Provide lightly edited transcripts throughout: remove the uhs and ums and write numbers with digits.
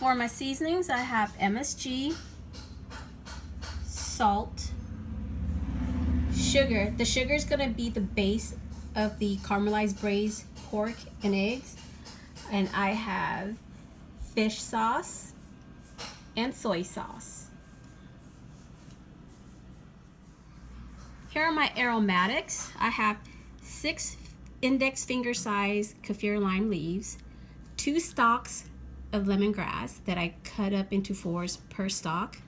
For my seasonings, I have MSG, salt, sugar. The sugar is going to be the base of the caramelized braised pork and eggs. And I have fish sauce and soy sauce. Here are my aromatics. I have 6 index finger size Kaffir lime leaves, 2 stalks of lemongrass that I cut up into 4s per stalk,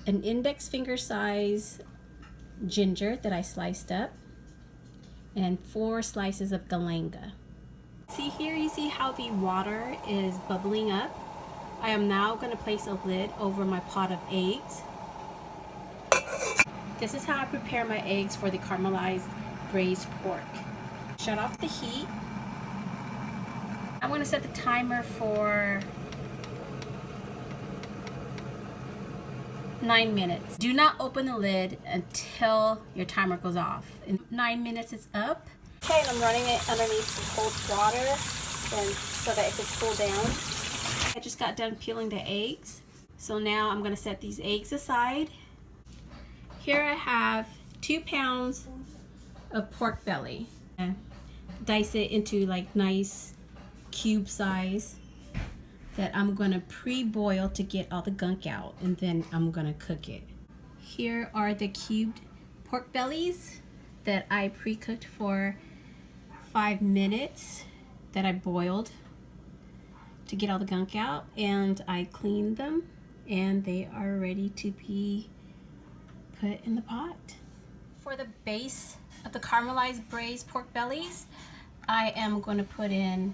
an index finger size ginger that I sliced up, and 4 slices of galanga. See here, you see how the water is bubbling up? I am now going to place a lid over my pot of eggs. This is how I prepare my eggs for the caramelized braised pork. Shut off the heat. I'm going to set the timer for 9 minutes. Do not open the lid until your timer goes off. In 9 minutes it's up. Okay, and I'm running it underneath cold water and so that it can cool down. I just got done peeling the eggs. So now I'm going to set these eggs aside. Here I have 2 pounds of pork belly. Dice it into like nice cube size that I'm going to pre-boil to get all the gunk out, and then I'm going to cook it. Here are the cubed pork bellies that I pre-cooked for 5 minutes that I boiled to get all the gunk out, and I cleaned them and they are ready to be put in the pot. For the base of the caramelized braised pork bellies, I am going to put in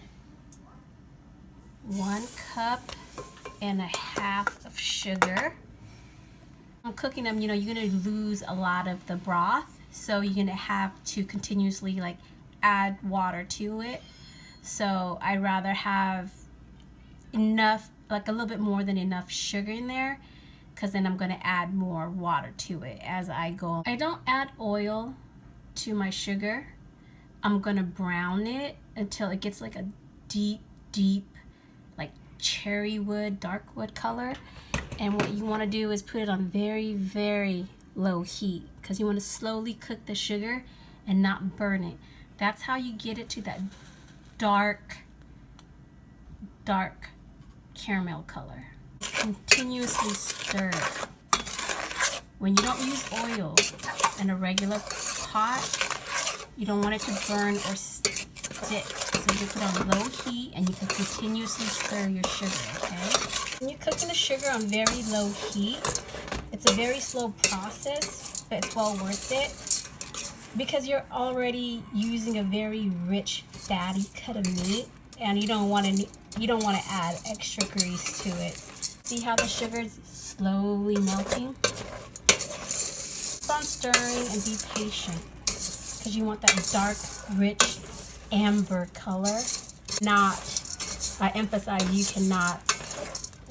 1.5 cups of sugar. I'm cooking them, you know, you're going to lose a lot of the broth, so you're going to have to continuously like add water to it. So I'd rather have enough, like a little bit more than enough sugar in there, because then I'm going to add more water to it as I go. I don't add oil to my sugar. I'm going to brown it until it gets like a deep like cherry wood, dark wood color. And what you want to do is put it on very low heat, because you want to slowly cook the sugar and not burn it. That's how you get it to that dark caramel color. Continuously stir it. When you don't use oil in a regular pot, you don't want it to burn or stick. So you put it on low heat and you can continuously stir your sugar, okay? When you're cooking the sugar on very low heat, it's a very slow process, but it's well worth it, because you're already using a very rich, fatty cut of meat, and you don't want to add extra grease to it. See how the sugar is slowly melting? Keep on stirring and be patient, because you want that dark, rich, amber color. I emphasize, you cannot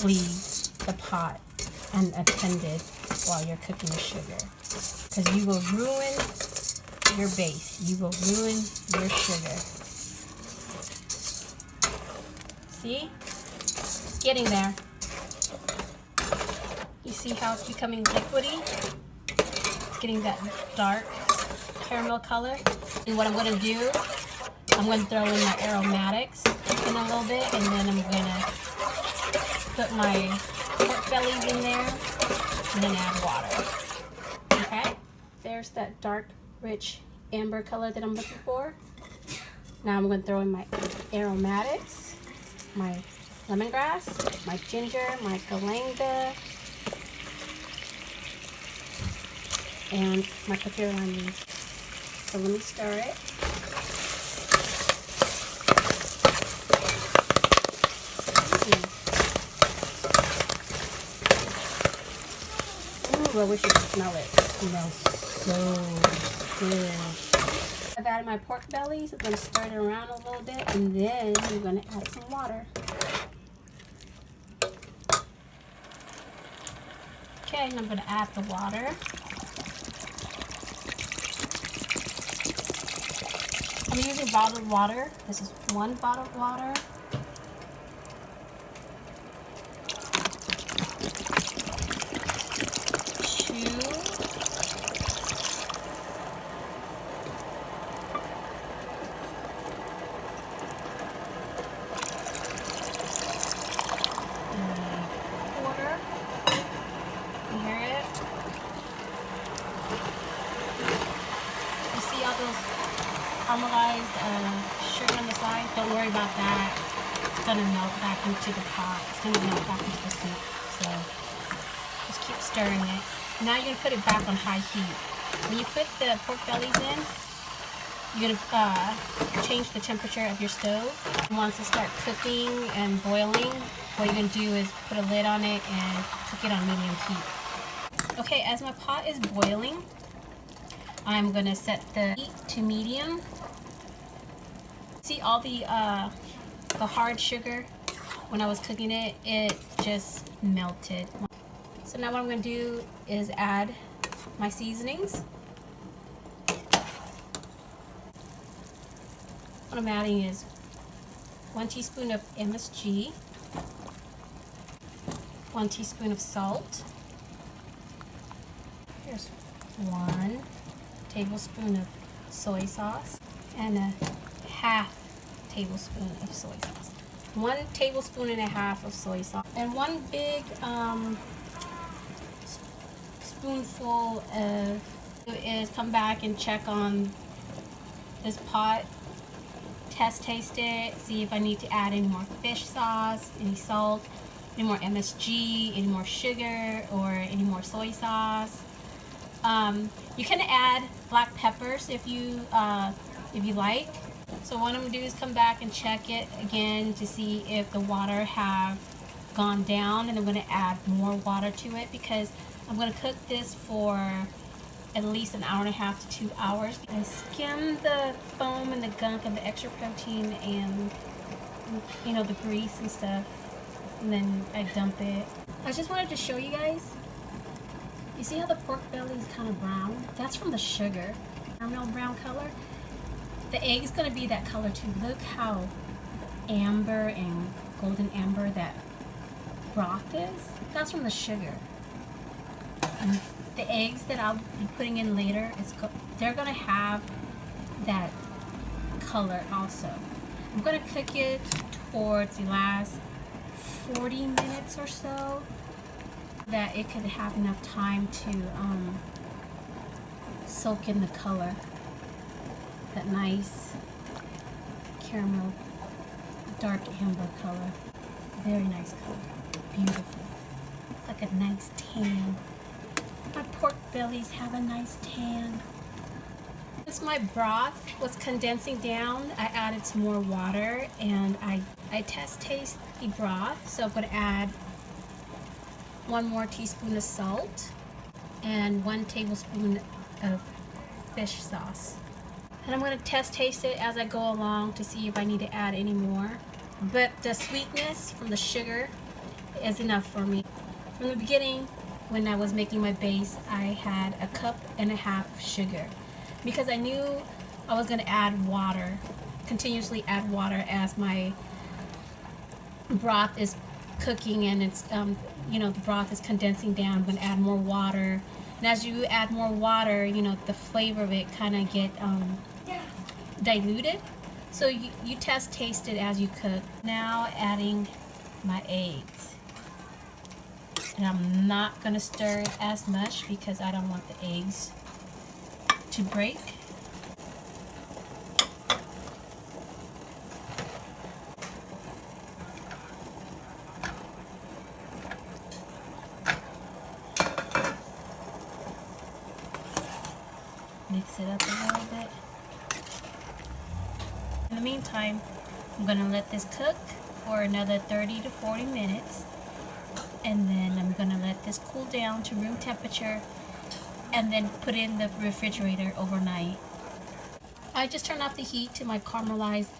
leave the pot unattended while you're cooking the sugar, because you will ruin your base. You will ruin your sugar. See? It's getting there. You see how it's becoming liquidy? It's getting that dark caramel color. And what I'm going to do, I'm going to throw in my aromatics in a little bit, and then I'm going to put my pork bellies in there and then add water. Okay? There's that dark, rich amber color that I'm looking for. Now I'm going to throw in my aromatics, my lemongrass, my ginger, my galanga, and my Kaffir lime leaves. So let me stir it. Ooh, I wish you could smell it. It smells so good. I've added my pork bellies. I'm going to stir it around a little bit, and then I'm going to add some water. Okay, and I'm going to add the water. I'm using bottled water. This is 1 bottle of water. those caramelized sugar on the side, don't worry about that. It's gonna melt back into the pot. It's gonna melt back into the soup. So just keep stirring it. Now you're gonna put it back on high heat. When you put the pork bellies in, you're gonna change the temperature of your stove. Once it starts cooking and boiling, what you're gonna do is put a lid on it and cook it on medium heat. Okay, as my pot is boiling, I'm gonna set the heat to medium. See all the hard sugar, when I was cooking it, it just melted. So now what I'm gonna do is add my seasonings. What I'm adding is 1 teaspoon of MSG, 1 teaspoon of salt. Here's 1 tablespoon of soy sauce and a half tablespoon of soy sauce. 1 tablespoon and a half of soy sauce. And 1 big spoonful of is come back and check on this pot. Taste it, see if I need to add any more fish sauce, any salt, any more MSG, any more sugar, or any more soy sauce. You can add black peppers if you like. So what I'm gonna do is come back and check it again to see if the water have gone down, and I'm gonna add more water to it because I'm gonna cook this for at least 1.5 hours to 2 hours. I skim the foam and the gunk and the extra protein and, you know, the grease and stuff, and then I dump it. I just wanted to show you guys. You see how the pork belly is kind of brown? That's from the sugar. Caramel brown color. The egg is going to be that color too. Look how amber and golden amber that broth is. That's from the sugar. And the eggs that I'll be putting in later, they're going to have that color also. I'm going to cook it towards the last 40 minutes or so, that it could have enough time to soak in the color. That nice caramel, dark amber color. Very nice color. Beautiful. It's like a nice tan. My pork bellies have a nice tan. Since my broth was condensing down, I added some more water, and I taste the broth. So I'm going to add 1 more teaspoon of salt and 1 tablespoon of fish sauce. And I'm going to taste it as I go along to see if I need to add any more. But the sweetness from the sugar is enough for me. From the beginning, when I was making my base, I had 1.5 cups sugar because I knew I was going to add water, continuously add water as my broth is cooking and it's you know, the broth is condensing down. I'm going to add more water, and as you add more water, you know, the flavor of it kind of get diluted. So you taste it as you cook. Now adding my eggs, and I'm not going to stir it as much because I don't want the eggs to break. Mix it up a little bit. In the meantime, I'm going to let this cook for another 30 to 40 minutes, and then I'm going to let this cool down to room temperature and then put it in the refrigerator overnight. I just turned off the heat to my caramelized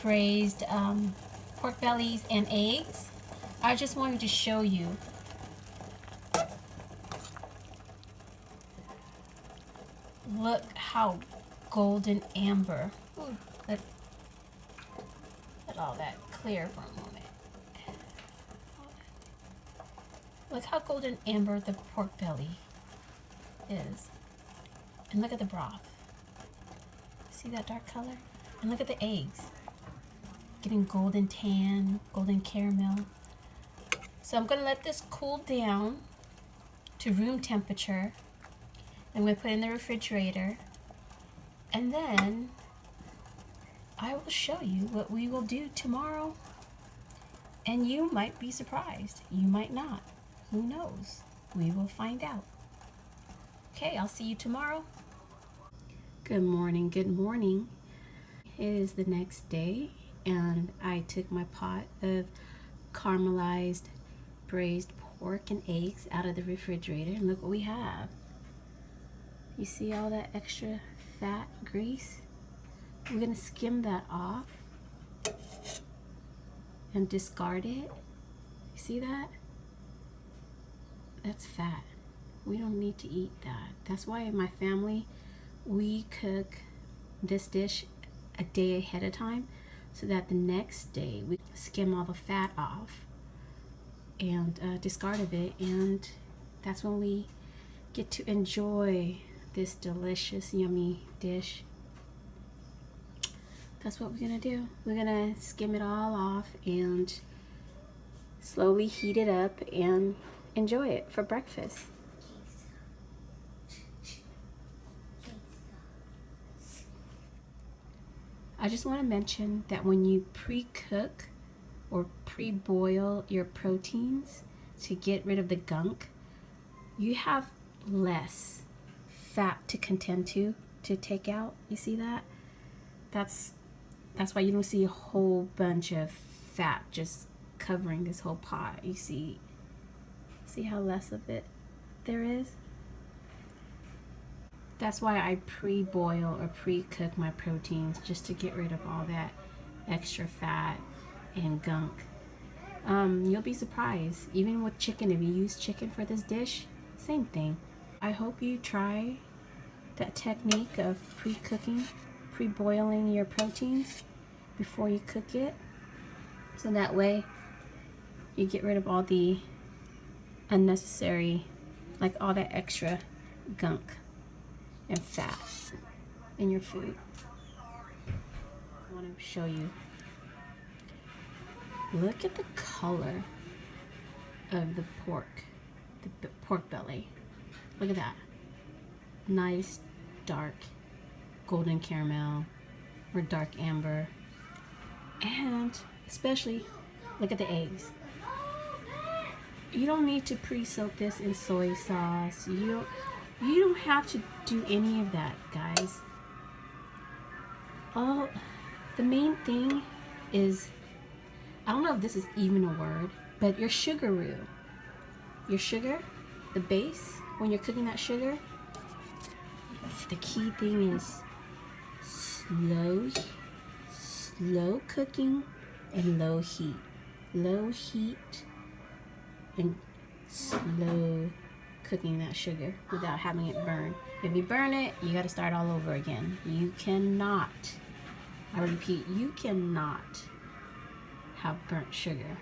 braised pork bellies and eggs. I just wanted to show you. Look how golden amber. Ooh, let all that clear for a moment. Look how golden amber the pork belly is. And look at the broth. See that dark color? And look at the eggs. Getting golden tan, golden caramel. So I'm going to let this cool down to room temperature. I'm going to put it in the refrigerator And then I will show you what we will do tomorrow. And you might be surprised. You might not. Who knows? We will find out. Okay, I'll see you tomorrow. Good morning, good morning. It is the next day and I took my pot of caramelized braised pork and eggs out of the refrigerator and look what we have. You see all that extra fat grease? We're gonna skim that off and discard it. You see that? That's fat. We don't need to eat that. That's why in my family we cook this dish a day ahead of time so that the next day we skim all the fat off and discard of it, and that's when we get to enjoy this delicious yummy dish. That's what we're gonna do. We're gonna skim it all off and slowly heat it up and enjoy it for breakfast. I just want to mention that when you pre-cook or pre-boil your proteins to get rid of the gunk, you have less fat to contend to take out. You see that? That's why you don't see a whole bunch of fat just covering this whole pot. You see how less of it there is? That's why I pre-boil or pre-cook my proteins, just to get rid of all that extra fat and gunk. You'll be surprised, even with chicken, if you use chicken for this dish, same thing. I hope you try that technique of pre-cooking, pre-boiling your proteins before you cook it, so that way you get rid of all the unnecessary, like all that extra gunk and fat in your food. I want to show you. Look at the color of the pork, the pork belly. Look at that. Nice dark golden caramel or dark amber. And especially look at the eggs. You don't need to pre-soak this in soy sauce. You don't have to do any of that, guys. The main thing is, I don't know if this is even a word, but your sugar roux. Your sugar, the base, when you're cooking that sugar, the key thing is slow cooking and low heat. Low heat and slow cooking that sugar without having it burn. If you burn it, you got to start all over again. You cannot, I repeat, you cannot have burnt sugar.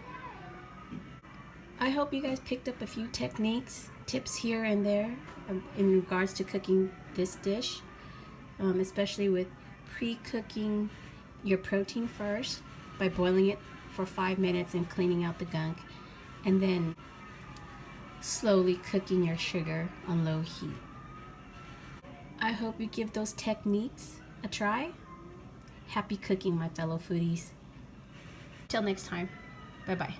I hope you guys picked up a few techniques, tips here and there in regards to cooking this dish, especially with pre-cooking your protein first by boiling it for 5 minutes and cleaning out the gunk, and then slowly cooking your sugar on low heat. I hope you give those techniques a try. Happy cooking, my fellow foodies. Till next time, bye-bye.